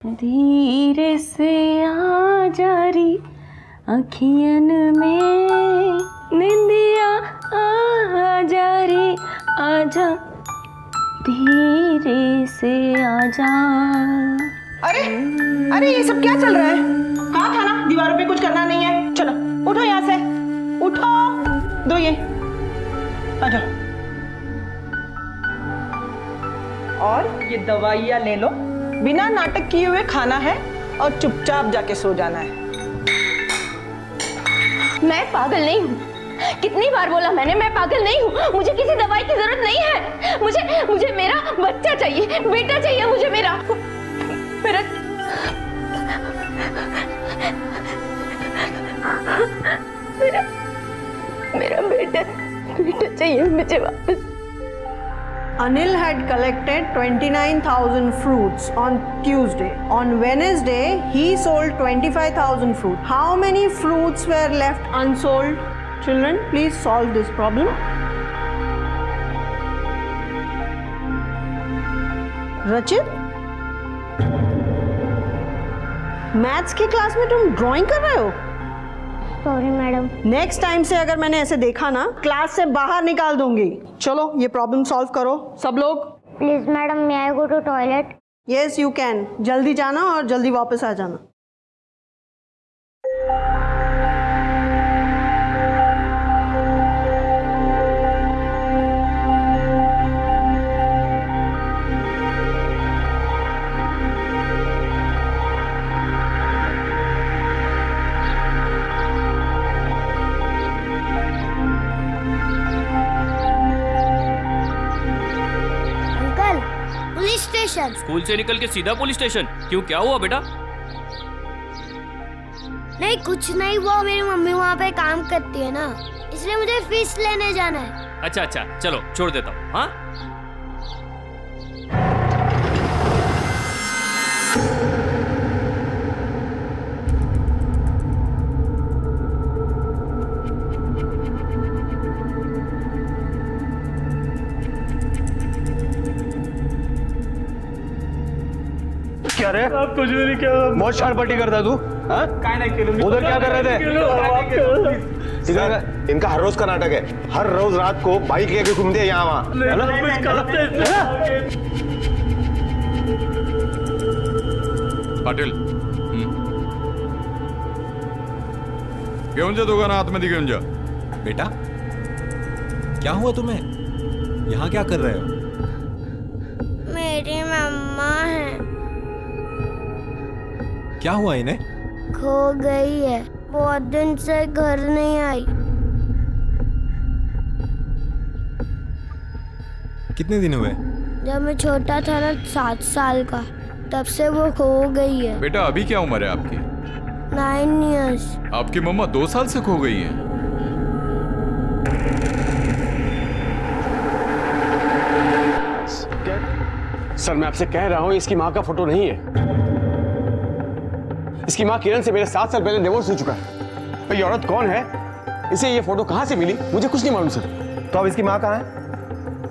धीरे से आ जारी अखियन में निंदिया आ जारी आजा धीरे से आजा। अरे अरे ये सब क्या चल रहा है? कहा था ना दीवारों पे कुछ करना नहीं है। चलो उठो यहाँ से, उठो, दो ये, आ जाओ। और ये दवाइयाँ ले लो, बिना नाटक किए हुए खाना है और चुपचाप जाके सो जाना है। मैं पागल नहीं हूँ, कितनी बार बोला मैंने, मैं पागल नहीं हूँ। मुझे किसी दवाई की जरूरत नहीं है। मुझे मेरा बच्चा चाहिए, बेटा चाहिए मुझे मेरा मेरा बेटा चाहिए मुझे वापस। Anil had collected 29,000 fruits on Tuesday. On Wednesday, he sold 25,000 fruit. How many fruits were left unsold? Children, please solve this problem. Rachit? Maths की क्लास में तुम ड्राइंग कर रहे हो? Sorry madam. नेक्स्ट टाइम से अगर मैंने ऐसे देखा ना, क्लास से बाहर निकाल दूंगी। चलो ये प्रॉब्लम सॉल्व करो सब लोग। Please madam, may I go to toilet? Yes you can. जल्दी जाना और जल्दी वापस आ जाना। Police station. स्कूल से निकल के सीधा पुलिस स्टेशन? क्यों, क्या हुआ बेटा? नहीं कुछ नहीं, वो मेरी मम्मी वहाँ पे काम करती है ना, इसलिए मुझे फीस लेने जाना है। अच्छा अच्छा, चलो छोड़ देता हूँ। हाँ क्या रे? आप कुछ भी नहीं किया। बहुत शारपट्टी करता तू? हाँ? उधर क्या कर रहे थे? इनका हर रोज का नाटक है। हर रोज रात को बाइक लेके घूमते हैं यहाँ वहाँ। पाटिल घेऊन जा दोघांना आतमध्ये घेऊन जा। बेटा क्या हुआ तुम्हें? यहाँ क्या कर रहे हो? मेरी मम्मा है। क्या हुआ इन्हें? खो गई है, बहुत दिन से घर नहीं आई। कितने दिन हुए? जब मैं छोटा था ना, 7 साल का, तब से वो खो गई है। बेटा अभी क्या उम्र है आपकी? 9 years। आपकी मम्मा 2 साल से खो गई हैं। सर मैं आपसे कह रहा हूँ, इसकी माँ का फोटो नहीं है। इसकी माँ किरण से मेरे 7 साल पहले डिवोर्स हो चुका है। ये औरत कौन है, इसे ये फोटो कहाँ से मिली, मुझे कुछ नहीं मालूम सर। तो अब इसकी माँ कहाँ है?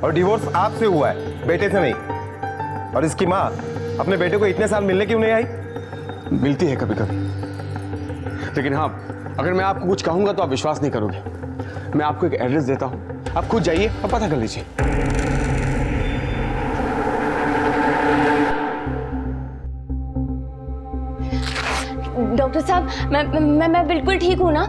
और डिवोर्स आपसे हुआ है, बेटे से नहीं। और इसकी माँ अपने बेटे को इतने साल मिलने क्यों नहीं आई? मिलती है कभी कभी, लेकिन हाँ, अगर मैं आपको कुछ कहूंगा तो आप विश्वास नहीं करोगे। मैं आपको एक एड्रेस देता हूँ, आप खुद जाइए और पता कर लीजिए। डॉक्टर साहब, मैं बिल्कुल ठीक हूँ ना?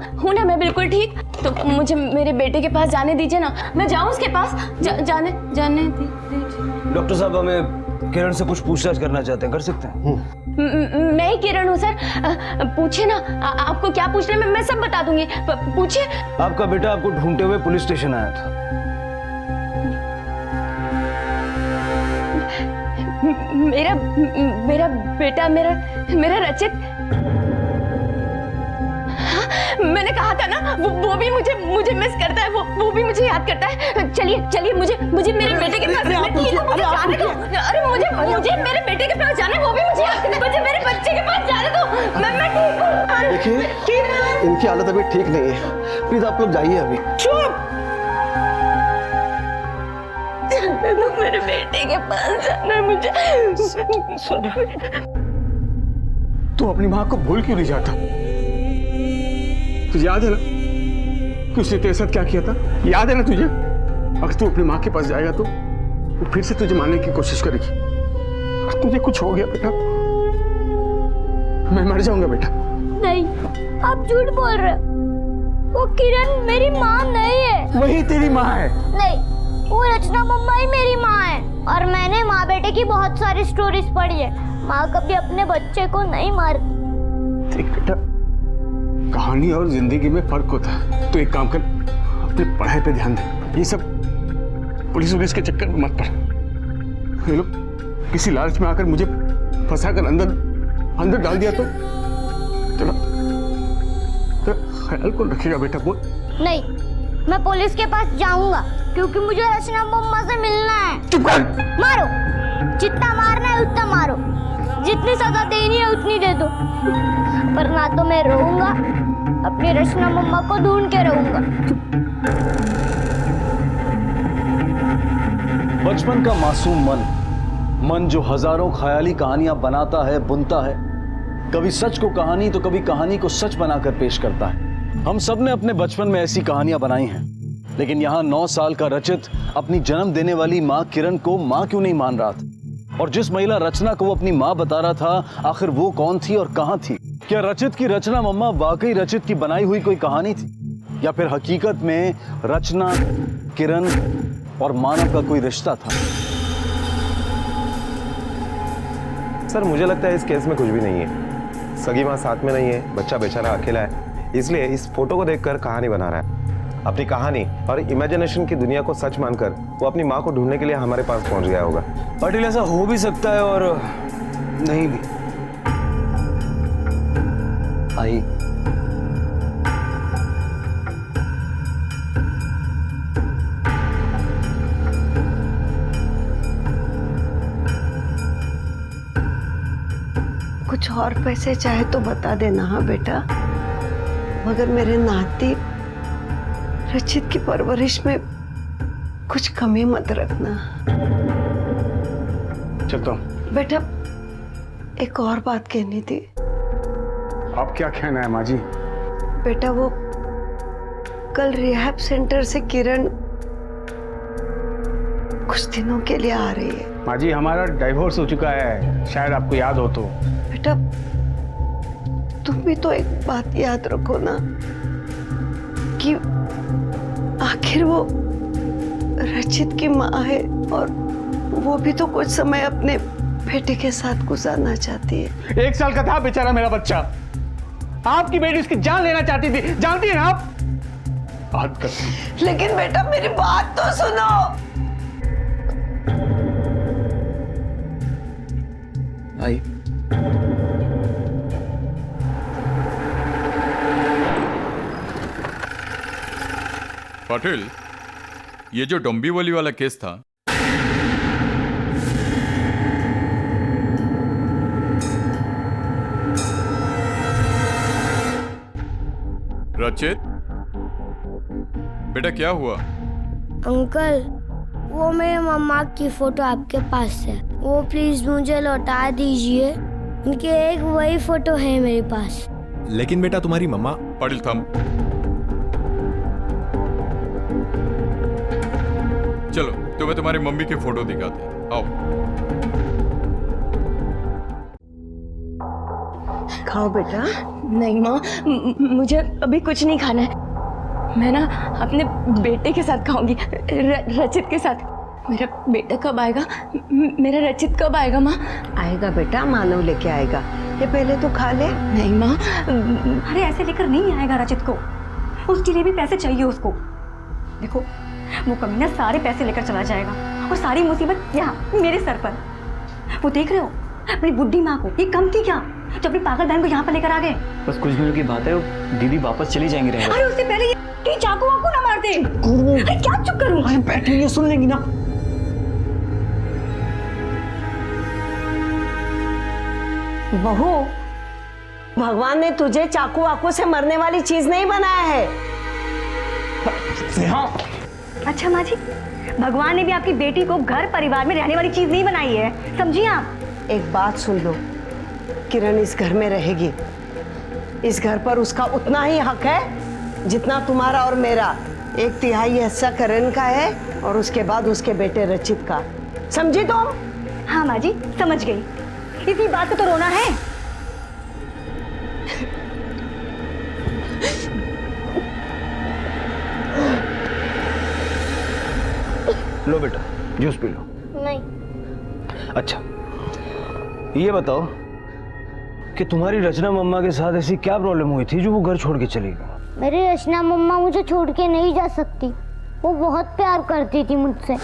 मैं बिल्कुल ठीक। तो मुझे मेरे बेटे के पास जाने दीजिए ना, मैं जाऊँ उसके पास। जाने दीजिए। डॉक्टर साहब हमें किरण से कुछ पूछताछ करना चाहते हैं, कर सकते हैं? मैं ही किरण हूँ सर। पूछिए ना, आपको क्या पूछना है, मैं सब बता दूंगी। पूछिए। आपका बेटा आपको ढूंढते हुए पुलिस स्टेशन आया था। मेरा बेटा, मेरा रचित। मैंने कहा था ना, वो भी मुझे मिस करता है, वो भी मुझे याद करता है। चलिए मुझे मेरे बेटे के पास जाने दो। अरे मुझे मेरे बेटे के पास जाना है, वो भी मुझे याद करता है। मुझे मेरे बच्चे के पास जाने दो। मैं ठीक हूँ। देखिए इनकी हालत अभी ठीक नहीं है, प्लीज आप लोग जाइए अभी। चुप। मेरे बेटे के पास जाना है मुझे। तू अपनी माँ को भूल क्यों नहीं जाता? तुझे याद है ना कि उसने तेरे साथ क्या किया था? याद है ना तुझे? अगर तू अपनी माँ के पास जाएगा तो वो फिर से तुझे मारने की कोशिश करेगी। अगर तुझे कुछ हो गया बेटा, मैं मर जाऊंगा बेटा। नहीं, आप झूठ बोल रहे हो। वो किरण मेरी माँ नहीं है। वही तेरी माँ है। नहीं, वो रचना मम्मा ही मेरी माँ है। और मैंने माँ बेटे की बहुत सारी स्टोरीज पढ़ी है। माँ कभी अपने बच्चे को नहीं मारती। देख बेटा, कहानी और जिंदगी में फर्क होता है। तो एक काम कर, अपनी पढ़ाई पे ध्यान दे। ये सब पुलिस के चक्कर में मत पड़। ये लोग किसी लालच में आकर मुझे फंसाकर अंदर डाल दिया तो तेरा ख्याल कौन रखेगा बेटा? बोल। नहीं, मैं पुलिस के पास जाऊंगा क्योंकि मुझे रचना मम्मा से मिलना है। चुप कर। मारो, जितना मारना है उतना मारो, जितनी सजा देनी है उतनी दे दो, पर ना तो मैं रोऊंगा, अपनी रचना मम्मा को ढूंढ के रहूंगा। बचपन का मासूम मन जो हजारों ख्याली कहानियां बनाता है, बुनता है, कभी सच को कहानी तो कभी कहानी को सच बनाकर पेश करता है। हम सब ने अपने बचपन में ऐसी कहानियां बनाई हैं, लेकिन यहाँ 9 साल का रचित अपनी जन्म देने वाली माँ किरण को माँ क्यों नहीं मान रहा था? और जिस महिला रचना को वो अपनी माँ बता रहा था, आखिर वो कौन थी और कहाँ थी? क्या रचित की रचना मम्मा वाकई रचित की बनाई हुई कोई कहानी थी, या फिर हकीकत में रचना, किरण और मानव का कोई रिश्ता था? सर मुझे लगता है इस केस में कुछ भी नहीं है। सगी माँ साथ में नहीं है, बच्चा बेचारा अकेला है, इसलिए इस फोटो को देखकर कहानी बना रहा है। अपनी कहानी और इमेजिनेशन की दुनिया को सच मानकर वो अपनी माँ को ढूंढने के लिए हमारे पास पहुंच गया होगा। पाटिल, ऐसा हो भी सकता है और नहीं भी। आई कुछ और पैसे चाहे तो बता देना। हाँ बेटा, मगर मेरे नाती रचित की परवरिश में कुछ कमी मत रखना। चलता हूँ। बेटा, एक और बात कहनी थी। आप क्या कहना है माँ जी? बेटा, वो कल रिहैब सेंटर से किरण कुछ दिनों के लिए आ रही है। माँ जी, हमारा डाइवोर्स हो चुका है, शायद आपको याद हो तो। बेटा, तुम भी तो एक बात याद रखो ना कि आखिर वो रचित की माँ है और वो भी तो कुछ समय अपने बेटे के साथ गुजारना चाहती है। 1 साल का था बेचारा मेरा बच्चा। आपकी बेटी उसकी जान लेना चाहती थी, जानती है ना आप? बात करती। लेकिन बेटा, मेरी बात तो सुनो। आई पाटिल, ये जो डोंबिवली वाला केस था, रचित बेटा क्या हुआ? अंकल, वो मेरे मम्मा की फोटो आपके पास है, वो प्लीज मुझे लौटा दीजिए। उनकी एक वही फोटो है मेरे पास। लेकिन बेटा तुम्हारी मम्मा। पाटिल थम। चलो तुम्हें तुम्हारी मम्मी की फोटो दिखाते हैं, आओ। खाओ बेटा। नहीं माँ, मुझे अभी कुछ नहीं खाना है। मैं ना अपने बेटे के साथ खाऊंगी, रचित के साथ। मेरा बेटा कब आएगा? मेरा रचित कब आएगा माँ? आएगा बेटा, मानव लेके आएगा। ये पहले तो खा ले। नहीं माँ। अरे ऐसे लेकर नहीं आएगा रचित को, उसके लिए भी पैसे चाहिए उसको। देखो, वो कमीना सारे पैसे लेकर चला जाएगा और सारी मुसीबत यहाँ मेरे सर पर। वो देख रहे हो अपनी बुढ़ी माँ को, ये कम थी क्या जो अपनी पागल बहन को यहाँ पर लेकर आ गए? बस कुछ दिनों की बात है, दीदी वापस चली जाएंगी। रहेगा। अरे उससे पहले ये कहीं चाकू वाकू ना मार दे। अरे क्या चुप करूँ? अरे बैठ नहीं, सुन लेंगी ना। बहू, भगवान ने तुझे चाकू वाकू से मरने वाली चीज नहीं बनाया है। अच्छा माँ जी, भगवान ने भी आपकी बेटी को घर परिवार में रहने वाली चीज नहीं बनाई है, समझिए आप। एक बात सुन लो, किरण इस घर में रहेगी। इस घर पर उसका उतना ही हक है जितना तुम्हारा और मेरा। 1/3 हिस्सा करण का है और उसके बाद उसके बेटे रचित का। समझी तुम? हाँ माँ जी, समझ गई। इसी बात पे तो रोना है। लो बेटा, जूस पी लो। नहीं। अच्छा, ये बताओ कि तुम्हारी रचना मम्मा के साथ ऐसी क्या प्रॉब्लम हुई थी जो वो घर छोड़ के चली गई? मेरी रचना मम्मा मुझे छोड़ के नहीं जा सकती। वो बहुत प्यार करती थी मुझसे।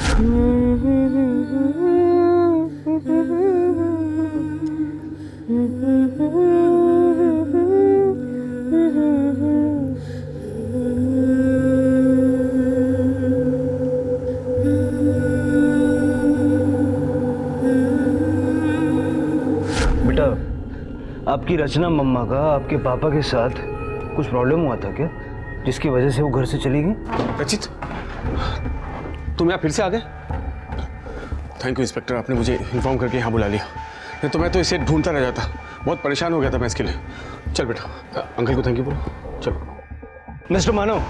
बेटा, आपकी रचना मम्मा का आपके पापा के साथ कुछ प्रॉब्लम हुआ था क्या, जिसकी वजह से वो घर से चली गई? रचित, तुम यहाँ फिर से आ गए? थैंक यू इंस्पेक्टर, आपने मुझे इन्फॉर्म करके यहाँ बुला लिया। नहीं तो मैं तो इसे ढूंढता रह जाता। बहुत परेशान हो गया था मैं इसके लिए। चल बेटा, अंकल को थैंक यू बोलो। चलो। मिस्टर मानव,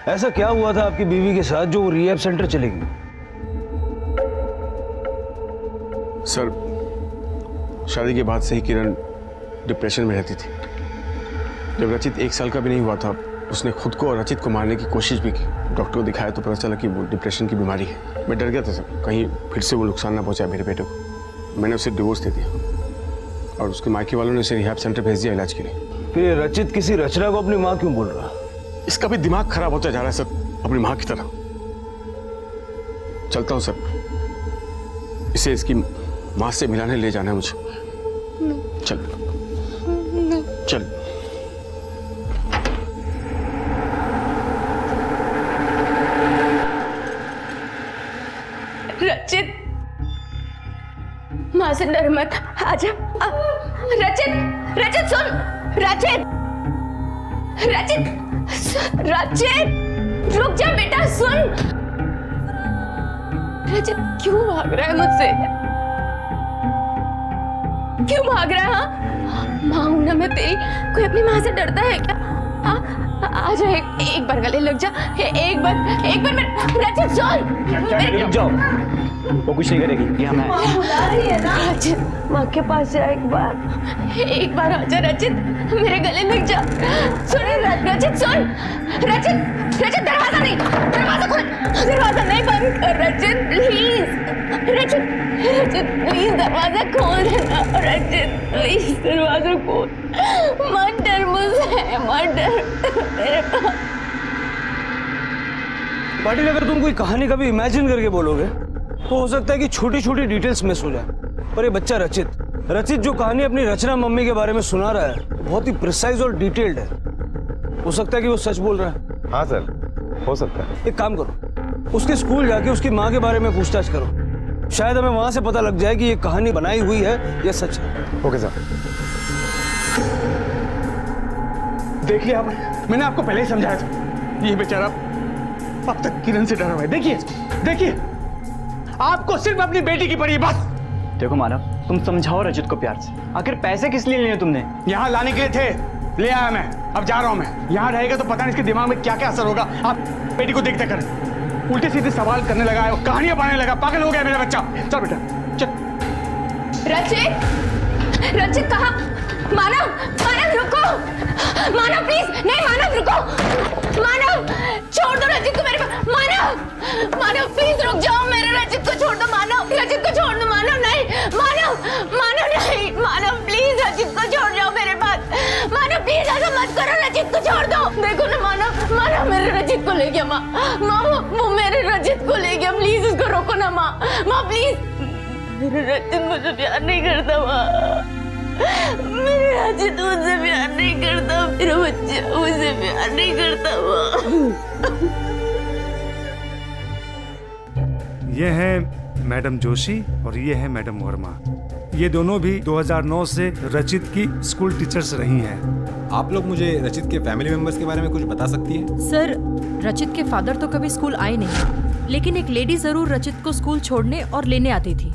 ऐसा क्या हुआ था आपकी बीवी के साथ जो वो रिहैब सेंटर चली गई? सर, शादी के बाद से ही किरण डिप्रेशन में रहती थी। जब रचित 1 साल का भी नहीं हुआ था, उसने खुद को और रचित को मारने की कोशिश भी की। डॉक्टर को दिखाया तो पता चला कि वो डिप्रेशन की बीमारी है। मैं डर गया था सर, कहीं फिर से वो नुकसान ना पहुंचाए मेरे बेटे को। मैंने उसे डिवोर्स दे दिया और उसके मायके वालों ने उसे रिहैब सेंटर भेज दिया इलाज के लिए। फिर रचित किसी रचना को अपनी माँ क्यों बोल रहा? इसका भी दिमाग खराब होता जा रहा है सर, अपनी माँ की तरह। चलता हूँ सर, इसे इसकी माँ से मिलाने ले जाना है मुझे। चल चल। रचित, माँ से डर मत, आजा। रचित, रचित सुन, रचित, रचित, रचित, रुक जा बेटा, सुन। रचित क्यों भाग रहा है मुझसे? क्यों भाग रहा है? हाँ, माँ हूं ना मैं तेरी। कोई अपनी माँ से डरता है क्या? आजा, एक बार गले लग जा। एक बार मैं। रचित सुन, रुक जाओ, वो कुछ नहीं करेगी। यहाँ मैं बुला रही है ना। रचित, माँ के पास जा एक बार आजा रचित, मेरे गले लग जा। सुन रचित, सुन। रचित, दरवाजा नहीं, दरवाजा खोल। दरवाजा नहीं बंद कर रचित, प्लीज। रचित प्लीज दरवाजा खोल देना। रचित प्लीज दरवाजा खोल। मत डर मुझसे, मत डर मेरे पास। पाटिल, अगर तुम कोई कहानी कभी इमेजिन करके बोलोगे तो हो सकता है कि छोटी छोटी डिटेल्स मिस हो जाए। पर ये बच्चा रचित जो कहानी अपनी रचना मम्मी के बारे में सुना रहा है, बहुत ही प्रिसाइज और डिटेल्ड है। हो सकता है कि वो सच बोल रहा है। हाँ सर, हो सकता है। एक काम करो, उसके स्कूल जाके उसकी माँ के बारे में पूछताछ करो। शायद हमें वहां से पता लग जाए कि ये कहानी बनाई हुई है या सच है। Okay sir. देखिए आप, मैंने आपको पहले ही समझाया था, ये बेचारा अब तक किरण से डरा हुआ है। देखिए, आपको सिर्फ अपनी बेटी की पड़ी, बस। देखो मानव, तुम समझाओ रचित को प्यार से। आखिर पैसे किस लिए लिए तुमने? यहाँ लाने के लिए थे, ले आया मैं। अब जा रहा हूँ मैं। यहाँ रहेगा तो पता नहीं इसके दिमाग में क्या क्या असर होगा। आप बेटी को देखते करें, उल्टे सीधे सवाल करने लगा है, कहानियां बनाने लगा। पागल हो गया मेरा बच्चा। चल बेटा चल। रचित कहाँ? मानव रुको। मानव प्लीज, नहीं मानव रुको। मानव छोड़ दो रचित को मेरे पास। मानव प्लीज रुक जाओ, मेरे रचित को छोड़ दो। रचित को छोड़ दो। नहीं, नहीं, मानव प्लीज रचित को छोड़ जाओ मेरे पास। मानव प्लीज ऐसा मत करो, रचित को छोड़ दो। देखो ना मानव मेरे रचित को ले गया। माँ वो मेरे रचित को ले गया। प्लीज उसको रोको ना माँ प्लीज। मेरे रचित मुझसे प्यार नहीं करता माँ। मेरे रचित मुझसे प्यार नहीं करता। मेरा बच्चा मुझसे प्यार नहीं करता माँ। ये है मैडम जोशी और ये है मैडम वर्मा। ये दोनों भी 2009 से रचित की स्कूल टीचर्स रही हैं। आप लोग मुझे रचित के फैमिली मेंबर्स के बारे में कुछ बता सकती हैं? सर, रचित के फादर तो कभी स्कूल आए नहीं, लेकिन एक लेडी जरूर रचित को स्कूल छोड़ने और लेने आती थी।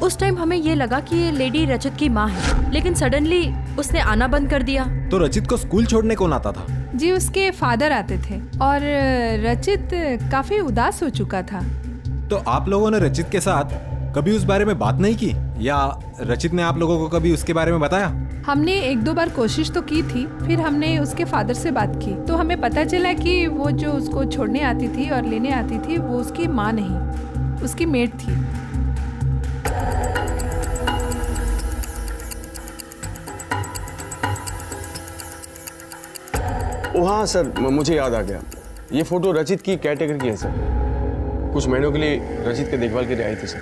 उस टाइम हमें ये लगा कि ये लेडी रचित की माँ है, लेकिन सडनली उसने आना बंद कर दिया। तो रचित को स्कूल छोड़ने कौन आता था? जी उसके फादर आते थे और रचित काफी उदास हो चुका था। तो आप लोगों ने रचित के साथ कभी उस बारे में बात नहीं की, या रचित ने आप लोगों को कभी उसके बारे में बताया? हमने 1-2 बार कोशिश तो की थी, फिर हमने उसके फादर से बात की तो हमें पता चला कि वो जो उसको छोड़ने आती थी और लेने आती थी वो उसकी माँ नहीं, उसकी मेड थी। ओ हाँ सर, मुझे याद आ गया, ये फोटो रचित की केयरटेकर की है सर। कुछ महीनों के लिए रचित के देखभाल के लिए आई थी सर।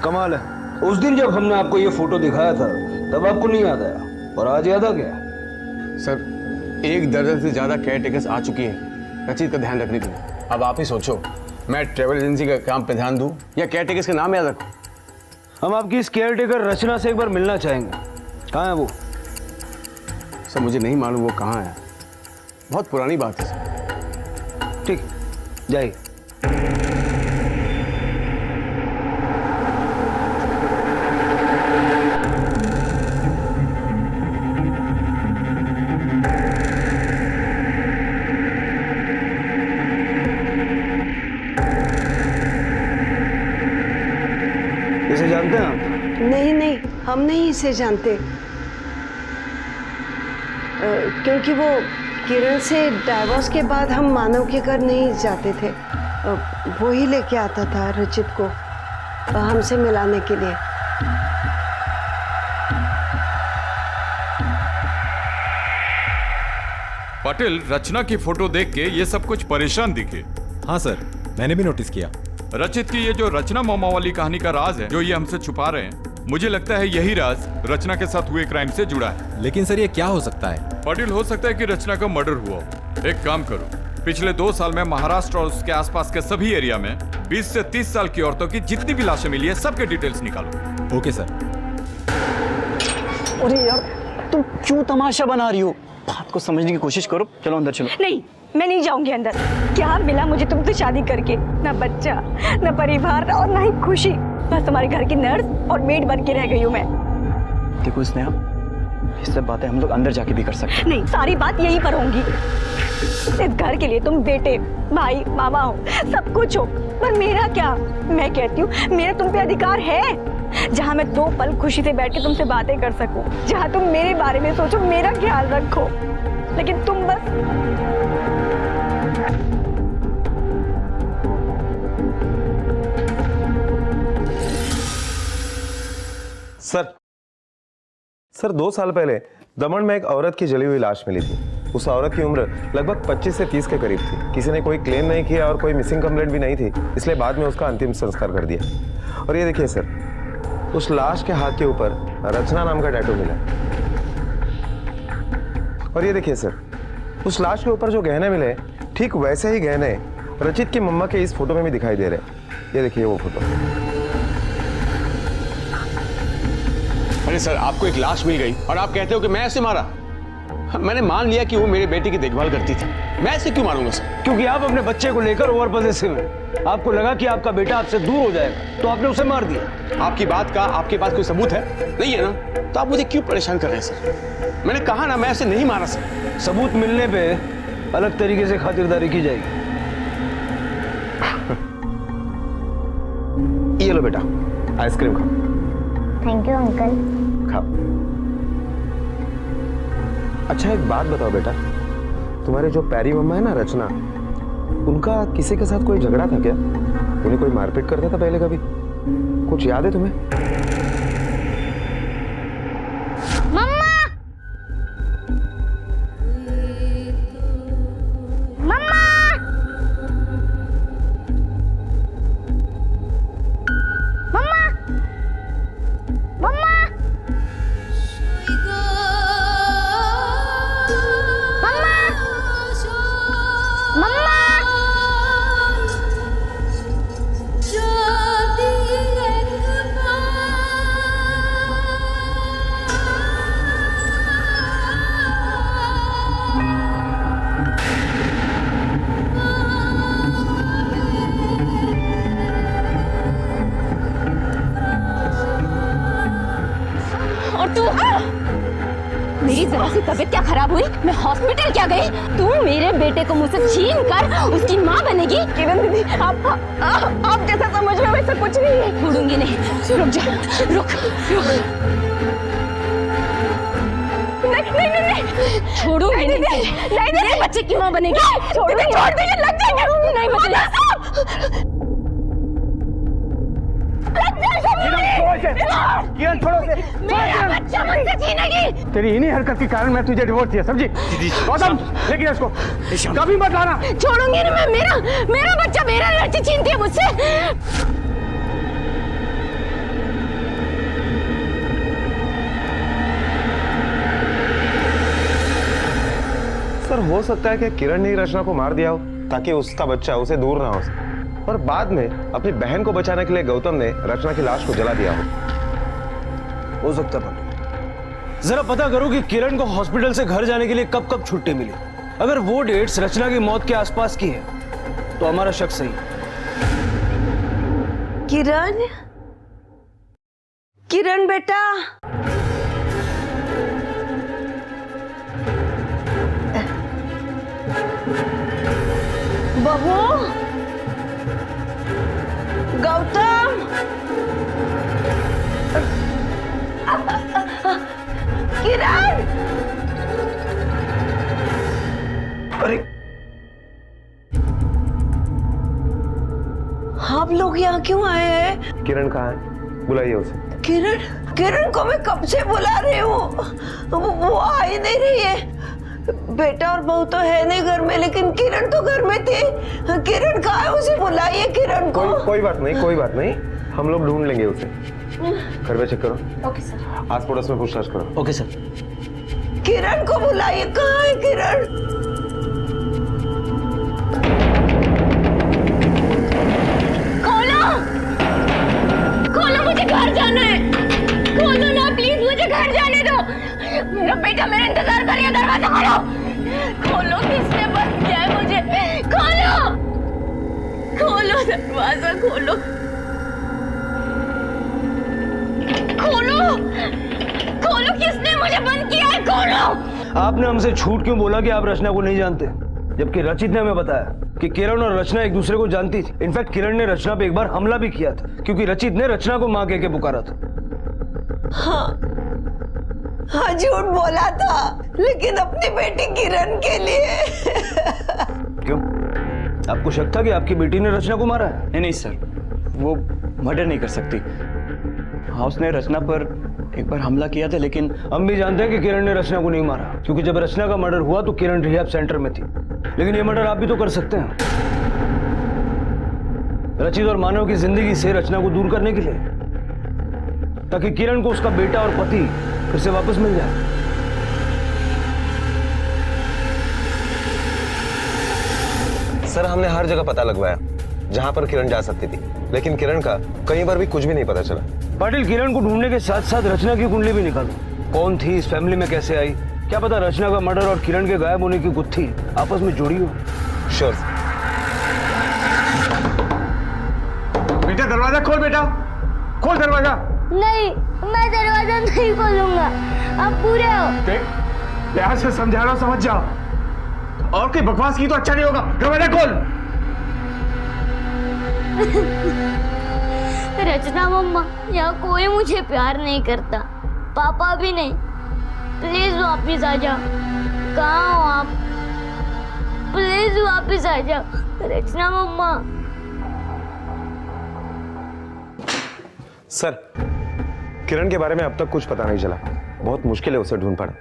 कमाल है, उस दिन जब हमने आपको ये फोटो दिखाया था तब आपको नहीं याद आया, और आज याद आ गया? सर 1 दर्जन से ज्यादा केयरटेकर्स आ चुकी हैं रचित का ध्यान रखने के लिए। अब आप ही सोचो, मैं ट्रेवल एजेंसी का काम पे ध्यान दूं या केयरटेकर्स का नाम याद रखूं? हम आपकी इस केयरटेकर रचना से एक बार मिलना चाहेंगे। कहाँ है वो? सर मुझे नहीं मालूम वो कहाँ है, बहुत पुरानी बात है सर। ठीक, जाइए। इसे जानते हैं आप? नहीं नहीं, हम नहीं इसे जानते, क्योंकि वो किरण से डाइवोर्स के बाद हम मानव के घर नहीं जाते थे। वो ही लेके आता था रचित को हमसे मिलाने के लिए। पाटिल, रचना की फोटो देख के ये सब कुछ परेशान दिखे। हाँ सर, मैंने भी नोटिस किया। रचित की ये जो रचना मामा वाली कहानी का राज है जो ये हमसे छुपा रहे हैं, मुझे लगता है यही राज रचना के साथ हुए क्राइम से जुड़ा है। लेकिन सर ये क्या हो सकता है? पाटिल, हो सकता है कि रचना का मर्डर हुआ हो। एक काम करो, पिछले 2 साल में महाराष्ट्र और उसके आसपास के सभी एरिया में 20 से 30 साल की औरतों की जितनी भी लाशें मिली है सबके डिटेल्स निकालो। Okay sir. अरे यार, तुम क्यों तमाशा बना रही हो? बात को समझने की कोशिश करो। चलो अंदर चलो। नहीं, मैं नहीं जाऊंगी अंदर। क्या मिला मुझे तुमसे शादी करके? ना बच्चा, ना परिवार और ना ही खुशी। बस तुम्हारे घर की नर्स और मेड बन के रह गई हूँ मैं। देखो स्नेहा, ये सब बातें हम लोग अंदर जाके भी कर सकते हैं। नहीं, सारी बात यहीं पर होंगी। इस घर के लिए तुम बेटे, भाई, मामा हो, सब कुछ हो, पर मेरा क्या? मैं कहती हूँ मेरा तुम पे अधिकार है, जहाँ मैं 2 पल खुशी से बैठ के तुमसे बातें कर सकूं, जहाँ तुम मेरे बारे में सोचो, मेरा ख्याल रखो। लेकिन तुम बस सर 2 साल पहले दमन में एक औरत की जली हुई लाश मिली थी। उस औरत की उम्र लगभग 25 से 30 के करीब थी। किसी ने कोई क्लेम नहीं किया और कोई मिसिंग कंप्लेंट भी नहीं थी, इसलिए बाद में उसका अंतिम संस्कार कर दिया। और ये देखिए सर, उस लाश के हाथ के ऊपर रचना नाम का टैटू मिला। और ये देखिए सर, उस लाश के ऊपर जो गहने मिले, ठीक वैसे ही गहने रचित की मम्मा के इस फोटो में भी दिखाई दे रहे हैं। ये देखिए वो फोटो। अरे सर, आपको एक लाश मिल गई और आप कहते हो कि मैं ऐसे मारा? मैंने मान लिया कि वो मेरे बेटे की देखभाल करती थी, मैं ऐसे क्यों मारूंगा सर? क्योंकि आप अपने बच्चे को लेकर ओवर पॉसेसिव हैं। आपको लगा कि आपका बेटा आपसे दूर हो जाएगा, तो आपने उसे मार दिया। आपकी बात का आपके पास कोई सबूत है? नहीं है ना, तो आप मुझे क्यों परेशान कर रहे हैं सर? मैंने कहा ना, मैं ऐसे नहीं मारा सर। सबूत मिलने पे अलग तरीके से खातिरदारी की जाएगी। ये लो बेटा, आइसक्रीम खाओ। Thank you uncle. खाओ। अच्छा एक बात बताओ बेटा, तुम्हारे जो प्यारी मम्मा है ना रचना, उनका किसी के साथ कोई झगड़ा था क्या? उन्हें कोई मारपीट करता था पहले कभी? कुछ याद है तुम्हें? मम्मा! मम्मा! मम्मा! मम्मा! तू? मेरी जरा सी तबीयत क्या खराब हुई, मैं हॉस्पिटल क्या गई? तू मेरे बेटे को मुझसे छीन कर उसकी माँ बनेगी? किरण दीदी, आप जैसा समझ रहे हो वैसा कुछ नहीं है। छोड़ूंगी नहीं, रुक जा, रुक। नहीं, छोड़ूंगी नहीं, मेरे बच्चे की माँ बनेगी। छोड़ दीजिए, लग जाएंगे। नहीं बचेगा। किरण छोड़ो उसे। मेरा बच्चा मुझसे छीनेगी। तेरी इन्हीं हरकत के कारण मैं तुझे डिवोर्स दिया, समझी? गौतम, लेकिन इसको कभी मत लाना। छोड़ूंगी नहीं मैं, मेरा बच्चा, मेरा लड़की छीनती है मुझसे। सर हो सकता है कि किरण ने ही रचना को मार दिया हो ताकि उसका बच्चा उसे दूर ना हो सके, और बाद में अपनी बहन को बचाने के लिए गौतम ने रचना की लाश को जला दिया हो सकता है। जरा पता करो कि किरण को हॉस्पिटल से घर जाने के लिए कब कब छुट्टी मिली। अगर वो डेट्स रचना की मौत के आसपास की है तो हमारा शक सही। किरण, किरण बेटा, बहू, गौतम, किरण, अरे आप लोग यहाँ क्यों आए हैं? किरण कहाँ है? बुलाइए उसे। किरण, किरण को मैं कब से बुला रही हूँ, वो आ ही नहीं रही है। बेटा और बहू तो है नहीं घर में, लेकिन किरण तो घर में थी। किरण कहाँ है? उसे बुलाइए किरण को। कोई बात नहीं, कोई बात नहीं, हम लोग ढूंढ लेंगे उसे। घर में चेक करो। Okay sir. आस पड़ोस में पूछताछ करो। Okay sir. किरण को बुलाइए, कहाँ है किरण? खोलो, मुझे घर जाना है। खोलो ना प्लीज, मुझे घर जाने दो। मेरा बेटा मेरा इंतजार कर रही है, दरवाजा खोलो। खोलो, किसने बंद किया है मुझे? खोलो, खोलो दरवाजा, खोलो, खोलो, खोलो, किसने मुझे बंद किया है? खोलो। आपने हमसे झूठ क्यों बोला कि आप रचना को नहीं जानते, जबकि रचित ने हमें बताया कि किरण और रचना एक दूसरे को जानती थी। इनफैक्ट किरण ने रचना पे एक बार हमला भी किया था क्योंकि रचित ने रचना को मां कह के पुकारा था। हाँ, झूठ बोला था, लेकिन अपनी बेटी किरण के लिए। क्यों? आपको शक था कि आपकी बेटी ने रचना को मारा है? नहीं सर, वो मर्डर नहीं कर सकती। हाँ, उसने रचना पर एक बार हमला किया था, लेकिन हम भी जानते हैं कि किरण ने रचना को नहीं मारा, क्योंकि जब रचना का मर्डर हुआ तो किरण रिहैब सेंटर में थी। लेकिन ये मर्डर आप भी तो कर सकते हैं, रचित और मानव की जिंदगी से रचना को दूर करने के लिए, ताकि किरण को उसका बेटा और पति फिर से वापस मिल जाए। सर हमने हर जगह पता लगवाया जहां पर किरण जा सकती थी, लेकिन किरण का कहीं पर भी कुछ भी नहीं पता चला। पाटिल, किरण को ढूंढने के साथ साथ रचना की कुंडली भी निकालो। कौन थी, इस फैमिली में कैसे आई, क्या पता रचना का मर्डर और किरण के गायब होने की गुत्थी आपस में जुड़ी हो। श्योर। बेटा दरवाजा खोल, बेटा खोल दरवाजा। नहीं, मैं दरवाजा नहीं खोलूंगा, आप पूरे हो। देख, प्यार से समझा रहा हूं, समझ जाओ, और कोई बकवास की तो अच्छा नहीं होगा। दरवाजा खोल। रचना मम्मा, यहाँ कोई मुझे प्यार नहीं करता, पापा भी नहीं। प्लीज वापिस आ जाओ। कहाँ हो आप? प्लीज वापिस आ जाओ रचना मम्मा। सर, किरण के बारे में अब तक कुछ पता नहीं चला। बहुत मुश्किल है उसे ढूंढ पाना,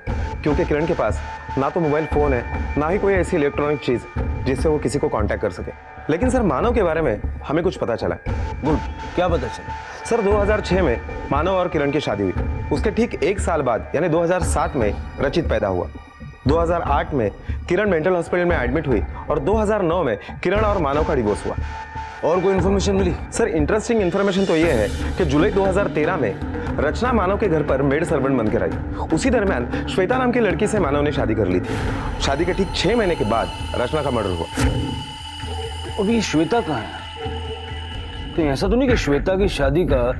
क्योंकि किरण के पास ना तो मोबाइल फोन है, ना ही कोई ऐसी इलेक्ट्रॉनिक चीज जिससे वो किसी को कांटेक्ट कर सके। लेकिन सर मानव के बारे में हमें कुछ पता चला। गुड, क्या पता चला? सर 2006 में मानव और किरण की शादी हुई। उसके ठीक एक साल बाद यानी 2007 में रचित पैदा हुआ। 2008 में किरण मेंटल हॉस्पिटल में एडमिट हुई और 2009 में किरण और मानव का डिवोर्स हुआ। और कोई इन्फॉर्मेशन मिली? सर इंटरेस्टिंग इन्फॉर्मेशन तो ये है कि जुलाई 2013 में रचना मानव के घर पर मेड सर्वेंट बनकर आई। उसी दरमियान श्वेता नाम की लड़की से मानव ने शादी कर ली थी। शादी के ठीक 6 महीने के बाद रचना का मर्डर हुआ। अभी श्वेता कहाँ है? कहीं ऐसा तो नहीं कि श्वेता की शादी का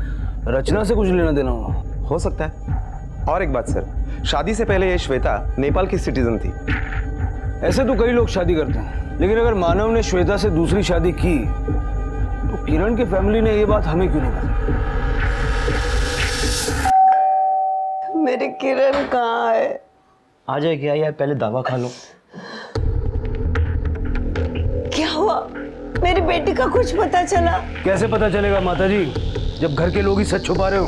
रचना से कुछ लेना देना हो? सकता है। और एक बात सर, शादी से पहले ये श्वेता नेपाल की सिटीजन थी। ऐसे तो कई लोग शादी करते हैं, लेकिन अगर मानव ने श्वेता से दूसरी शादी की तो किरण की फैमिली ने ये बात हमें क्यों नहीं बताई? मेरी किरण कहाँ है? आ जाएगी यार, पहले दवा खा लो। क्या हुआ? मेरी बेटी का कुछ पता चला? कैसे पता चलेगा माताजी, जब घर के लोग ही सच छुपा रहे हो?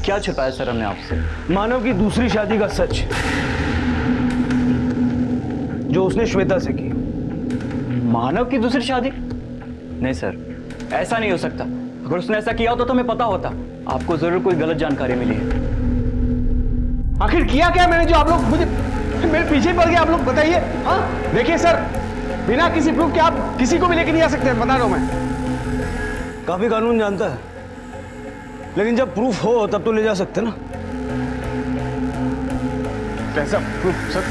क्या छुपाया सर हमने आपसे? मानव की दूसरी शादी का सच, जो उसने श्वेता से की। मानव की दूसरी शादी? नहीं सर, ऐसा नहीं हो सकता। अगर उसने ऐसा किया होता तो हमें पता होता। आपको जरूर कोई गलत जानकारी मिली है। आखिर किया क्या मैंने जो आप लोग मुझे मेरे पीछे पड़ गए? आप लोग बताइए। हाँ देखिए सर, बिना किसी प्रूफ के आप किसी को भी लेके नहीं आ सकते, बता रहा हूं मैं। काफी कानून जानता है, लेकिन जब प्रूफ हो तब तो ले जा सकते ना। कैसा प्रूफ सर?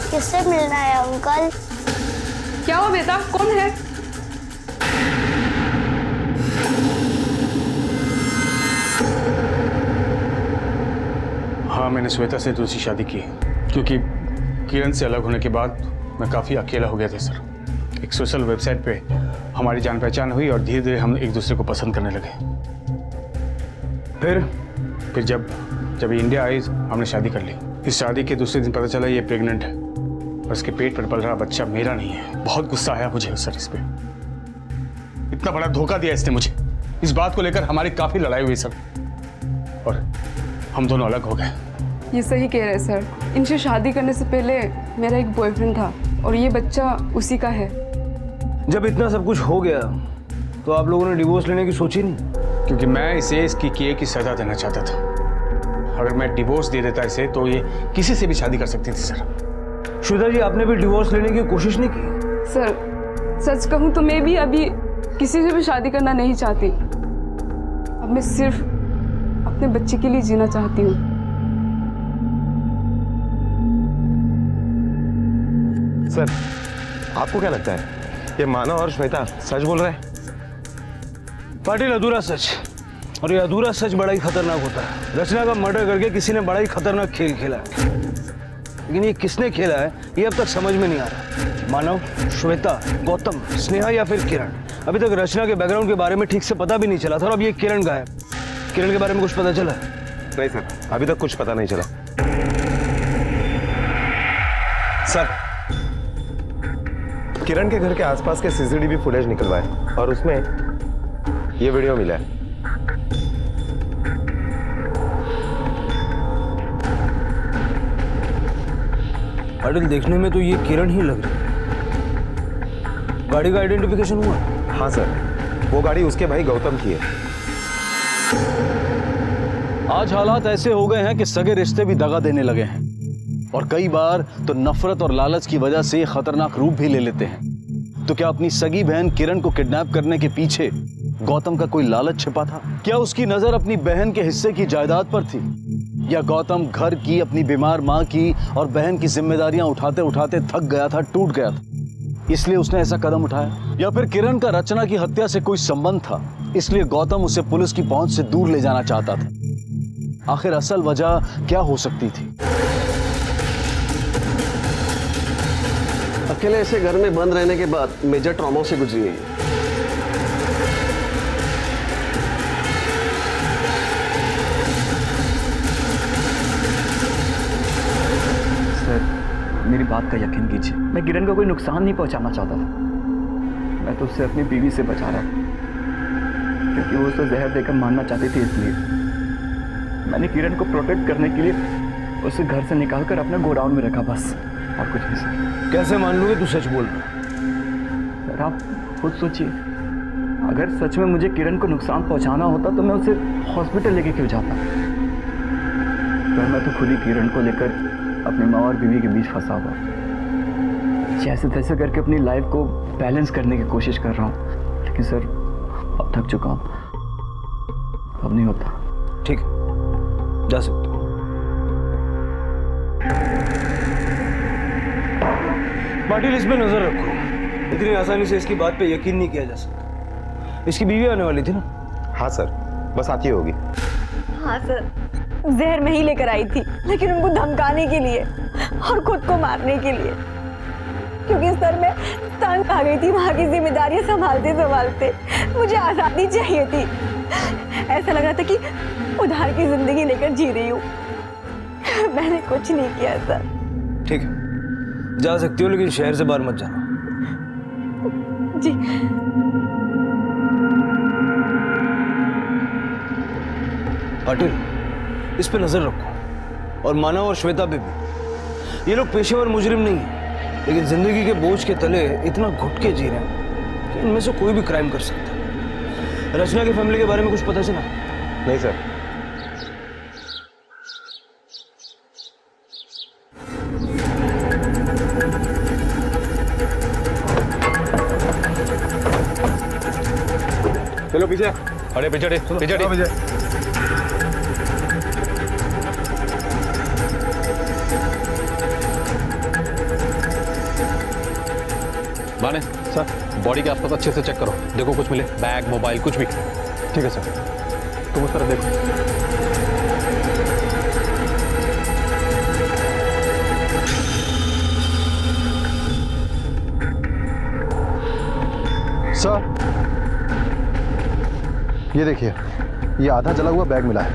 किससे मिलना है अंकल? क्या हुआ बेटा, कौन है? हाँ, मैंने श्वेता से दूसरी शादी की क्योंकि किरण से अलग होने के बाद मैं काफ़ी अकेला हो गया था सर। एक सोशल वेबसाइट पे हमारी जान पहचान हुई और धीरे धीरे हम एक दूसरे को पसंद करने लगे। फिर जब इंडिया आई हमने शादी कर ली। इस शादी के दूसरे दिन पता चला ये प्रेग्नेंट है और उसके पेट पर पल रहा बच्चा मेरा नहीं है। बहुत गुस्सा आया मुझे सर इस पे। इतना बड़ा धोखा दिया इसने मुझे। इस बात को लेकर हमारी काफ़ी लड़ाई हुई सर और हम दोनों अलग हो गए। ये सही कह रहे हैं सर। इनसे शादी करने से पहले मेरा एक बॉयफ्रेंड था और ये बच्चा उसी का है। जब इतना सब कुछ हो गया तो आप लोगों ने डिवोर्स लेने की सोची नहीं? क्योंकि मैं इसे इसकी किए की सजा देना चाहता था। अगर मैं डिवोर्स दे देता इसे तो ये किसी से भी शादी कर सकती थी सर। श्वेता जी, आपने भी डिवोर्स लेने की कोशिश नहीं की? सर सच कहूँ तो मैं भी अभी किसी से भी शादी करना नहीं चाहती। अब मैं सिर्फ अपने बच्चे के लिए जीना चाहती हूँ। सर, आपको क्या लगता है ये मानव और श्वेता सच बोल रहे हैं? पाटिल, अधूरा सच, और ये अधूरा सच बड़ा ही खतरनाक होता है। रचना का मर्डर करके किसी ने बड़ा ही खतरनाक खेल खेला है, लेकिन ये किसने खेला है ये अब तक समझ में नहीं आ रहा। मानव, श्वेता, गौतम, स्नेहा या फिर किरण? अभी तक रचना के बैकग्राउंड के बारे में ठीक से पता भी नहीं चला था और अब ये किरण का है। किरण के बारे में कुछ पता चला? नहीं सर, अभी तक कुछ पता नहीं चला। सर, किरण के घर के आसपास के सीसीटीवी फुटेज निकलवाए और उसमें ये वीडियो मिला है। पाटिल, देखने में तो ये किरण ही लग रही है। गाड़ी का आइडेंटिफिकेशन हुआ? हाँ सर, वो गाड़ी उसके भाई गौतम की है। आज हालात ऐसे हो गए हैं कि सगे रिश्ते भी दगा देने लगे हैं और कई बार तो नफरत और लालच की वजह से खतरनाक रूप भी ले लेते हैं। तो क्या अपनी सगी बहन किरण को किडनैप करने के पीछे गौतम का कोई लालच छिपा था? क्या उसकी नजर अपनी बहन के हिस्से की जायदाद पर थी, या गौतम घर की, अपनी बीमार माँ की और बहन की जिम्मेदारियां उठाते उठाते थक गया था, टूट गया था, इसलिए उसने ऐसा कदम उठाया? या फिर किरण का रचना की हत्या से कोई संबंध था, इसलिए गौतम उसे पुलिस की पहुंच से दूर ले जाना चाहता था? आखिर असल वजह क्या हो सकती थी? अकेले ऐसे घर में बंद रहने के बाद मेजर ट्रॉमा से गुजरी है। सर, मेरी बात का यकीन कीजिए, मैं किरण को कोई नुकसान नहीं पहुंचाना चाहता था। मैं तो उससे अपनी बीवी से बचा रहा था, क्योंकि वो उसे जहर देकर मारना चाहती थी। इसलिए मैंने किरण को प्रोटेक्ट करने के लिए उसे घर से निकालकर अपने गोडाउन में रखा, बस, और कुछ नहीं सर। कैसे मान लूंगे तू सच बोल रहा? सर, आप खुद सोचिए, अगर सच में मुझे किरण को नुकसान पहुंचाना होता तो मैं उसे हॉस्पिटल लेके क्यों जाता? पर मैं तो खुद ही किरण को लेकर अपनी माँ और बीवी के बीच फंसा हुआ, जैसे तैसे करके अपनी लाइफ को बैलेंस करने की कोशिश कर रहा हूँ, लेकिन सर अब थक चुका हूँ, अब नहीं होता। ठीक है, जा सकते हो। पाटिल, इस पे नजर रखो। इतनी आसानी से इसकी बात पे यकीन नहीं किया जा सकता। इसकी बीवी आने वाली थी ना? हाँ सर, बस आती होगी। हाँ सर, जहर मैं ही लेकर आई थी, लेकिन उनको धमकाने के लिए और खुद को मारने के लिए, क्योंकि सर मैं तंग आ गई थी वहां की जिम्मेदारियां संभालते संभालते। मुझे आजादी चाहिए थी। ऐसा लग रहा था कि उधार की जिंदगी लेकर जी रही हूँ। मैंने कुछ नहीं किया सर। ठीक है, जा सकती हो, लेकिन शहर से बाहर मत जाना। जी। पाटिल, इस पे नजर रखो, और मानव और श्वेता पे भी। ये लोग पेशेवर मुजरिम नहीं है, लेकिन जिंदगी के बोझ के तले इतना घुट के जी रहे हैं कि इनमें से कोई भी क्राइम कर सकता है। रचना की फैमिली के बारे में कुछ पता चला? नहीं सर। चलो पीछे। अरे पीछे पीछे। माने सर, बॉडी के आसपास अच्छे से चेक करो, देखो कुछ मिले, बैग, मोबाइल, कुछ भी। ठीक है सर, तुम उस तरफ देखो। सर, ये देखिए, ये आधा जला हुआ बैग मिला है,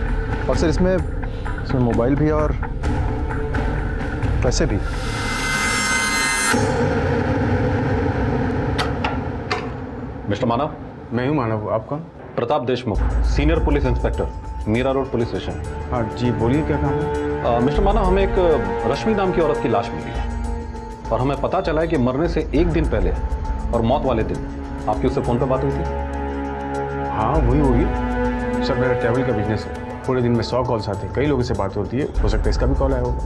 और सर इसमें मोबाइल भी और पैसे भी। मिस्टर मानव। मैं हूँ मानव, आप कौन? Pratap Deshmukh, senior police inspector, Meera road police station. हाँ जी, बोलिए क्या काम है? मिस्टर मानव, हमें एक रश्मि नाम की औरत की लाश मिली है, और हमें पता चला है कि मरने से एक दिन पहले और मौत वाले दिन आपकी उससे फोन पर बात हुई थी। हाँ वही होगी सर, मेरा ट्रैवल का बिजनेस है, पूरे दिन में 100 कॉल्स आते हैं, कई लोगों से बात होती है, हो सकता है इसका भी कॉल आया होगा।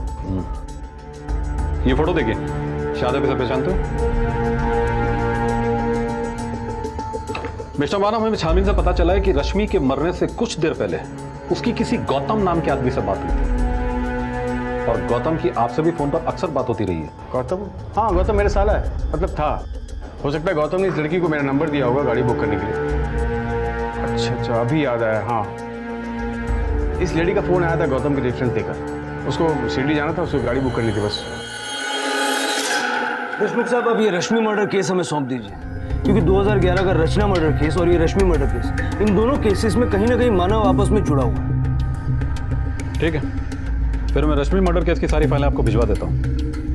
ये फोटो देखिए, शादी से पहचानते हो? मिस्टर मानव, हमें छानबीन से पता चला है कि रश्मि के मरने से कुछ देर पहले उसकी किसी गौतम नाम के आदमी से बात हुई थी, और गौतम की आपसे भी फोन पर अक्सर बात होती रही है। गौतम? हाँ, गौतम मेरा साला है, मतलब था। हो सकता है गौतम ने इस लड़की को मेरा नंबर दिया होगा गाड़ी बुक करने के लिए। अच्छा, अभी याद आया। हाँ, इस लेडी का फोन आया था गौतम के रेफरेंस देकर, उसको शिरडी जाना था, उसको गाड़ी बुक करनी थी बस। देशमुख साहब, अब ये रश्मि मर्डर केस हमें सौंप दीजिए, क्योंकि 2011 का रचना मर्डर केस और ये रश्मि मर्डर केस, इन दोनों केसेस में कहीं ना कहीं मानव आपस में जुड़ा हुआ है। ठीक है, फिर मैं रश्मि मर्डर केस की सारी फाइलें आपको भिजवा देता हूँ।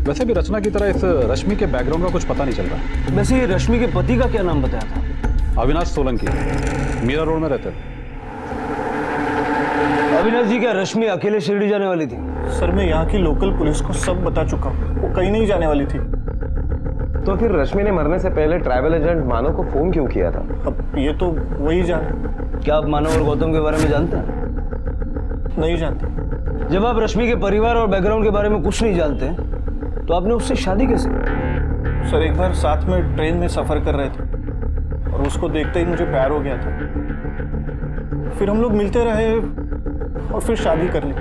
वैसे भी रचना की तरह इस रश्मि के बैकग्राउंड का कुछ पता नहीं चल रहा। वैसे ये रश्मि के पति का क्या नाम बताया था? अविनाश सोलंकी, मीरा रोड में रहते थे। अविनाश जी, क्या रश्मि अकेले शिरडी जाने वाली थी? सर, मैं यहाँ की लोकल पुलिस को सब बता चुका हूँ, वो कहीं नहीं जाने वाली थी। तो फिर रश्मि ने मरने से पहले ट्रैवल एजेंट मानव को फोन क्यों किया था? अब ये तो वही जाने। क्या आप मानव और गौतम के बारे में जानते हैं? नहीं जानते। जब आप रश्मि के परिवार और बैकग्राउंड के बारे में कुछ नहीं जानते तो आपने उससे शादी कैसे? सर, एक बार साथ में ट्रेन में सफर कर रहे थे और उसको देखते ही मुझे प्यार हो गया था। फिर हम लोग मिलते रहे और फिर शादी कर ली।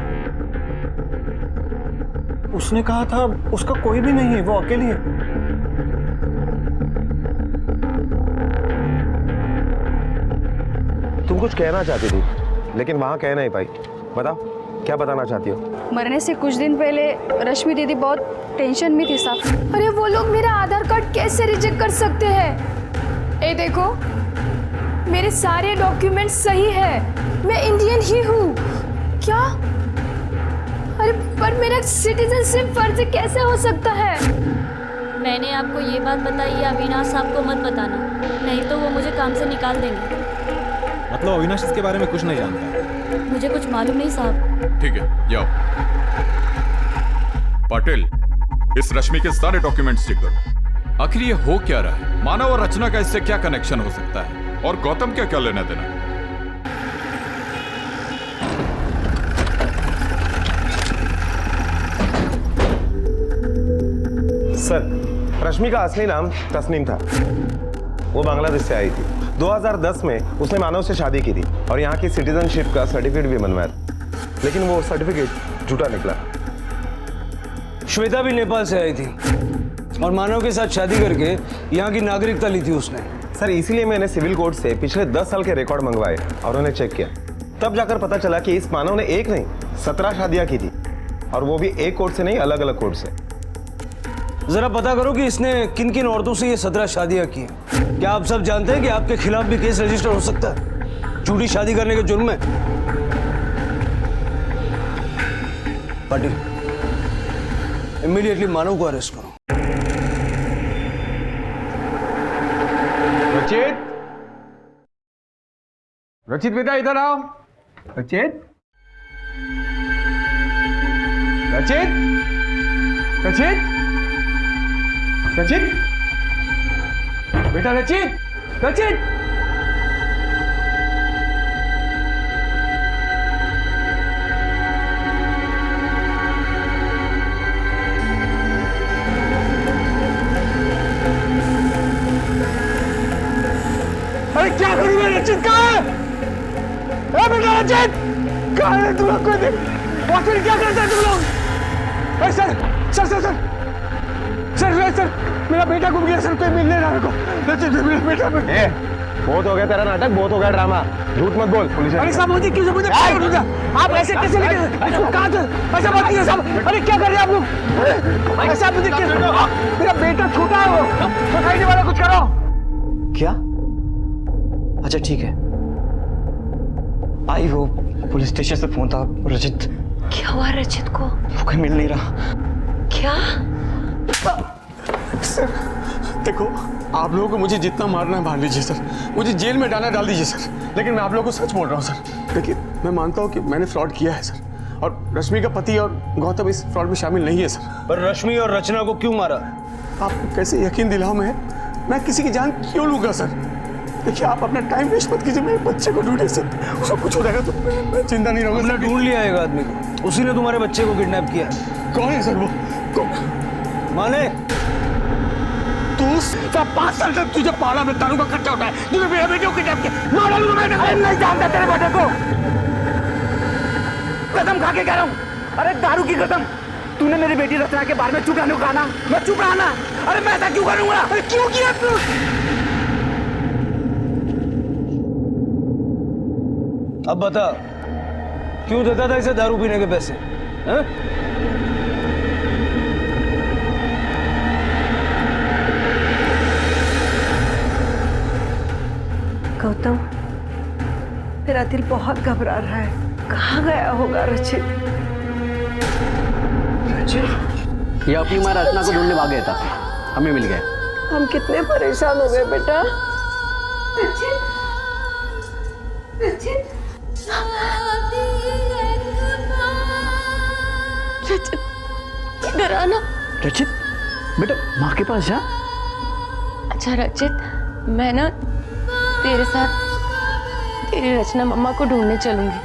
उसने कहा था उसका कोई भी नहीं है, वो अकेली है। तुम कुछ कहना चाहती थी, लेकिन वहां कह नहीं पाई। बताओ, क्या बताना चाहती हो? मरने से कुछ दिन पहले रश्मि दीदी बहुत टेंशन में थी साहब। अरे वो लोग मेरा आधार कार्ड कैसे रिजेक्ट कर सकते हैं? ए देखो, मेरे सारे डॉक्यूमेंट्स सही है, मैं इंडियन ही हूँ। क्या? अरे पर मेरा सिटीजनशिप फर्जी कैसे हो सकता है? मैंने आपको ये बात बताई है, अविनाश साहब को मत बताना, नहीं तो वो मुझे काम से निकाल देंगे। मतलब अविनाश इसके बारे में कुछ नहीं जानता? मुझे कुछ मालूम नहीं साहब। ठीक है, जाओ। पाटिल, इस रश्मि के सारे डॉक्यूमेंट्स चेक करो। आखिर ये हो क्या रहा है? मानव और रचना का इससे क्या कनेक्शन हो सकता है, और गौतम क्या क्या लेना देना? सर, रश्मि का असली नाम तस्नीम था। वो बांग्लादेश से आई थी। 2010 में उसने मानव से शादी की थी और यहाँ की सिटीजनशिप का सर्टिफिकेट भी बनवाया था, लेकिन वो सर्टिफिकेट झूठा निकला। श्वेता भी नेपाल से आई थी और मानव के साथ शादी करके यहाँ की नागरिकता ली थी उसने। सर, इसीलिए मैंने सिविल कोर्ट से पिछले 10 साल के रिकॉर्ड मंगवाए और उन्हें चेक किया। तब जाकर पता चला कि इस मानव ने एक नहीं 17 शादियां की थी, और वो भी एक कोर्ट से नहीं, अलग अलग कोर्ट से। जरा पता करो कि इसने किन किन औरतों से ये 17 शादियां की हैं। क्या आप सब जानते हैं कि आपके खिलाफ भी केस रजिस्टर हो सकता है झूठी शादी करने के जुर्म में? पाटिल, इमीडिएटली मानव को अरेस्ट करो। रचित, रचित बेटा इधर आओ। रचित, रचित, रचित, रचित, बेटा रचित, रचित। अरे क्या करूं मैं? रचित कहाँ है? बेटा रचित कहाँ है? तुम लोग कोई हॉस्पिटल क्या करते हैं तुम लोग? Sir sir sir sir sir sir मेरा बेटा गुम गया सर, कोई मिलने रहा मेरे को। रचित मेरा बेटा बहुत हो गया तेरा नाटक, बहुत हो गया ड्रामा। झूठ मत बोल। पुलिस अरे साहब मुझे क्यों मुझे आप ऐसे कैसे लेके इसको कहाँ चल ऐसा बात कीजिए साहब। अरे क्या कर रहे हैं आप लोग? ऐसा आप मुझे मेरा बेटा छोटा है, वो सोसाइटी वाला कुछ करो। क्या? अच्छा ठीक है, आई वो पुलिस स्टेशन से फोन था। रचित, क्या हुआ रचित को? वो कहीं मिल नहीं रहा। क्या? सर देखो, आप लोगों को मुझे जितना मारना है मार लीजिए सर, मुझे जेल में डाल दीजिए सर, लेकिन मैं आप लोगों को सच बोल रहा हूँ सर। देखिए, मैं मानता हूँ कि मैंने फ्रॉड किया है सर, और रश्मि का पति और गौतम इस फ्रॉड में शामिल नहीं है सर। पर रश्मि और रचना को क्यों मारा? आपको कैसे यकीन दिलाऊं मैं किसी की जान क्यों लूंगा सर? देखिए, आप अपना टाइम वेस्ट मत कीजिए, मेरे बच्चे को ढूंढे सर, उसको कुछ हो जाएगा तो मैं चिंता नहीं रहूंगा। हमने ढूंढ लिया एक आदमी को, उसी ने तुम्हारे बच्चे को किडनैप किया। कौन है सर वो? माने तू 5 साल तक तुझे पाला में दारू का खर्चा उठाया, तूने मेरे बेटे को किडनैप किया। मार डालूंगा मैं। नहीं जानता तेरे बेटे को। कसम खा के कह रहा हूँ, अरे दारू की कसम। तूने मेरी बेटी रचना के बारे में चुप रहने को कहा ना, मैं चुप रहा ना। अरे मैं ऐसा क्यों करूंगा? अरे क्यों किया तू? अब बता, क्यों देता था इसे दारू पीने के पैसे? हैं? गौतम, मेरा दिल बहुत घबरा रहा है। कहाँ गया होगा रचित? रचित, ये अपनी माँ रचना को ढूंढने भाग गया था, हमें मिल गया। हम कितने परेशान हो गए बेटा। रचित, रचित, रचित इधर आना। रचित बेटा, माँ के पास जा। अच्छा रचित, मैं ना तेरे साथ तेरी रचना मम्मा को ढूंढने चलूंगी।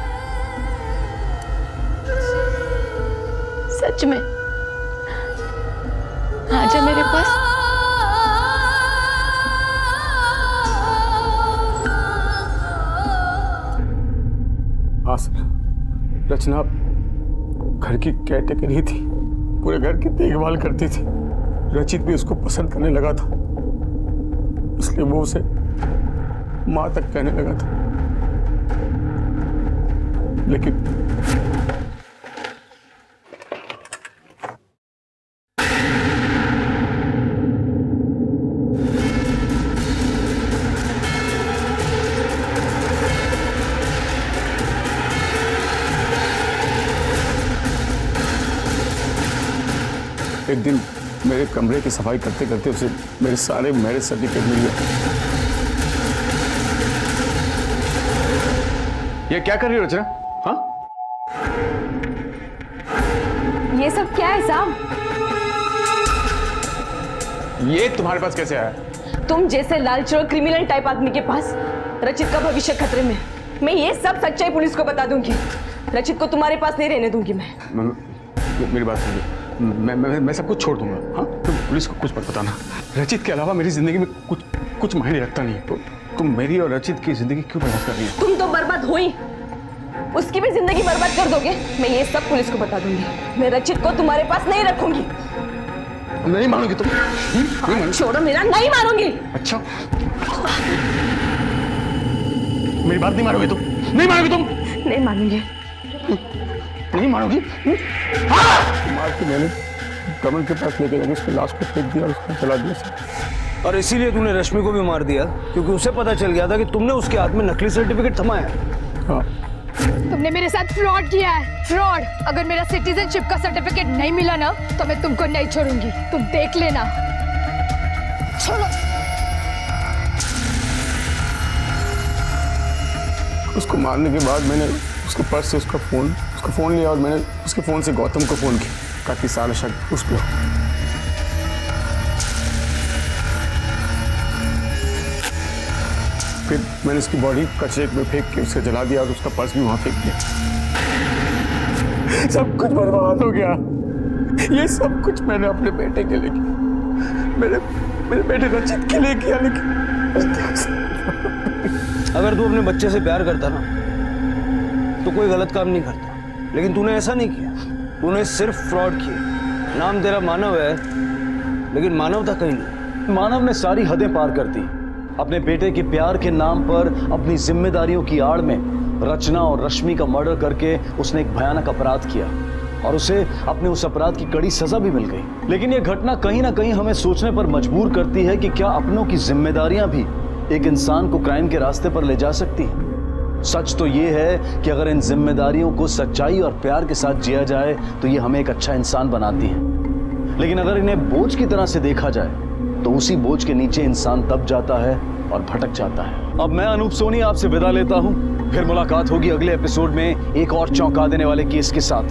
सच में आजा मेरे पास। हाँ सर, रचना घर की केयरटेकर ही थी, पूरे घर की देखभाल करती थी। रचित भी उसको पसंद करने लगा था, इसलिए वो उसे माँ तक कहने लगा था। लेकिन एक दिन मेरे कमरे की सफाई करते करते उसे मेरे सारे मैरिज सर्टिफिकेट मिल गए। ये क्या कर रही हो रचना? हाँ, ये सब क्या है साहब? ये तुम्हारे पास कैसे आया? तुम जैसे लालची और क्रिमिनल टाइप आदमी के पास रचित का भविष्य खतरे में। मैं ये सब सच्चाई पुलिस को बता दूंगी। रचित को तुम्हारे पास नहीं रहने दूंगी मैं। मेरी बात सुनिए, मैं सब कुछ छोड़ दूंगा। हाँ, पुलिस को कुछ मत बताना। रचित के अलावा मेरी जिंदगी में कुछ मायने रखता नहीं है। तुम मेरी और रचित की जिंदगी क्यों बर्बाद कर रही हो? तुम तो बर्बाद हुई, उसकी भी जिंदगी बर्बाद कर दोगे। मैं ये सब पुलिस को बता दूंगी। मैं रचित को तुम्हारे पास नहीं रखूंगी। नहीं मानोगी तुम? नहीं मानोगी? छोड़ो मेरा, नहीं मानूंगी। अच्छा, मेरी बात नहीं मानोगी तुम? नहीं मानोगी तुम? नहीं मानूंगी। नहीं मानोगी? मार के मैंने कमल के पास लेके जाके उसकी लाश को फेंक दिया और उसको जला दिया। और इसीलिए तूने रश्मि को भी मार दिया क्योंकि उसे पता चल गया था कि तुमने उसके हाथ में नकली सर्टिफिकेट थमाया। हाँ। तुमने मेरे साथ फ्रॉड किया है, फ्रॉड। अगर मेरा सिटीजनशिप का सर्टिफिकेट नहीं मिला ना तो मैं तुमको नहीं छोड़ूंगी, तुम देख लेना। छोड़ो। उसको मारने के बाद मैंने उसके पर्स से उसका फोन लिया और मैंने उसके फोन से गौतम को फोन किया ताकि सारा शक उस पर हो। फिर मैंने उसकी बॉडी कचरे में फेंक के उसे जला दिया और उसका पर्स भी वहां फेंक दिया। सब कुछ बर्बाद हो गया। ये सब कुछ मैंने अपने बेटे के लिए किया, मेरे बेटे रचित के लिए किया। लेकिन अगर तू अपने बच्चे से प्यार करता ना तो कोई गलत काम नहीं करता, लेकिन तूने ऐसा नहीं किया। तूने सिर्फ फ्रॉड किया। नाम तेरा मानव है लेकिन मानवता कहीं नहीं। मानव ने सारी हदें पार कर दी। अपने बेटे के प्यार के नाम पर अपनी जिम्मेदारियों की आड़ में रचना और रश्मि का मर्डर करके उसने एक भयानक अपराध किया और उसे अपने उस अपराध की कड़ी सजा भी मिल गई। लेकिन यह घटना कहीं ना कहीं हमें सोचने पर मजबूर करती है कि क्या अपनों की जिम्मेदारियां भी एक इंसान को क्राइम के रास्ते पर ले जा सकती हैं। सच तो ये है कि अगर इन जिम्मेदारियों को सच्चाई और प्यार के साथ जिया जाए तो ये हमें एक अच्छा इंसान बनाती हैं। लेकिन अगर इन्हें बोझ की तरह से देखा जाए तो उसी बोझ के नीचे इंसान दब जाता है और भटक जाता है। अब मैं अनूप सोनी आपसे विदा लेता हूं। फिर मुलाकात होगी अगले एपिसोड में एक और चौंका देने वाले केस के साथ।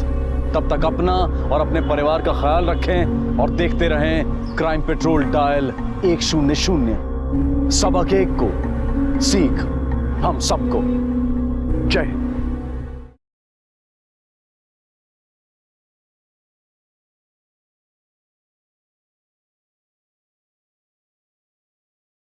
तब तक अपना और अपने परिवार का ख्याल रखें और देखते रहें क्राइम पेट्रोल डायल 100। सबक एक को सीख हम सबको। जय हिंद।